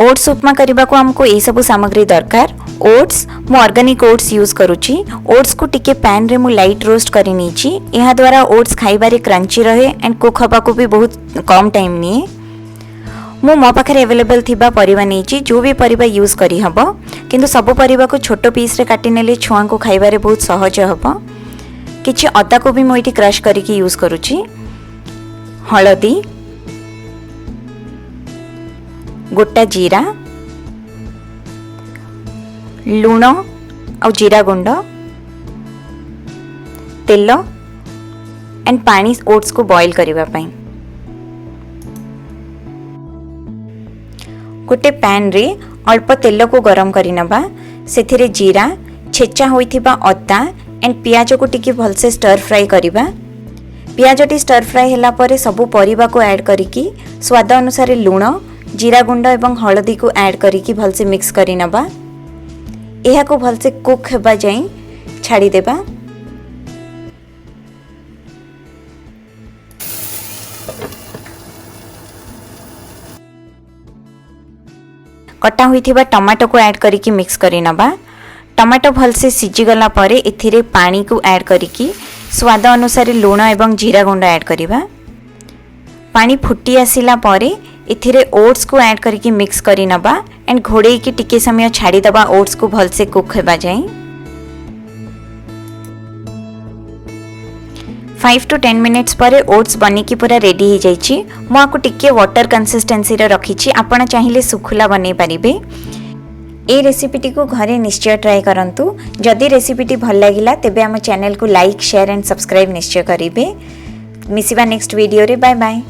Oats उपमा करने को आमको यही सब सामग्री दरकार। ओट्स मु ऑर्गेनिक ओट्स यूज करुच्ची। ओट्स को टिके पैन रे मु लाइट रोस्ट करी नीची। यह द्वारा ओट्स खाइबारे क्रंची रहे एंड कुक हवा को भी बहुत कम टाइम निए। मु मो पाखे अवेलेबल थिबा परिबा नीची। जो भी परिबा यूज करी हबो किंतु सब परिबा को छोट पीस रे काटी नेले छुआ को खाइबारे बहुत सहज हबो। किछि अदा को भी मु इटी क्रश करिकी यूज करुच्ची। हळदी, गोटा जीरा, लूण और जीरा गुंड, तेल एंड पानी ओट्स को बॉईल करबा पई। गोटे पैन रे अल्प तेल को गरम करि नबा। सेथिरे जीरा, छेचा होइथिबा अदा एंड पियाज को टिके भलसे स्टर फ्राई करिबा। पियाज टी स्टर फ्राई होला परे सबु परिबा को ऐड करिकी स्वाद अनुसार लूण, जीरा गुंड एवं हळदी को ऐड करिकी भलसे मिक्स करि नबा। एहा को भलसे कुक हेबा जाई छाड़ी देबा। कटा हुईथिबा टमाटो को ऐड करिकी मिक्स करि नबा। टमाटो भलसे सिझी गला परे एथिरे पानी को ऐड करिकी स्वाद अनुसार लूण एवं जीरा गुंड ऐड करिबा। पानी फुटी आसिला परे एथिरे ओट्स को ऐड करके मिक्स करी नबा एंड घोड़े की टिके समय छाड़ी दबा ओट्स को भलसे कुक हेबा जाए। 5 to 10 मिनिट्स पर ओट्स बनी की पूरा रेडी हो जाइए। मुझे टिके वाटर कंसिस्टेंसी रे रखी। आपण चाहिए सुखुला बनै पारिबे। ए रेसिपीटी को घरे निश्चय ट्राई करंतु। जदि रेसिपीटी भल लागिला तेबे हम चैनल को लाइक, शेयर एंड सब्सक्राइब निश्चय करिवे। मिसिबा नेक्स्ट वीडियो रे। Bye bye.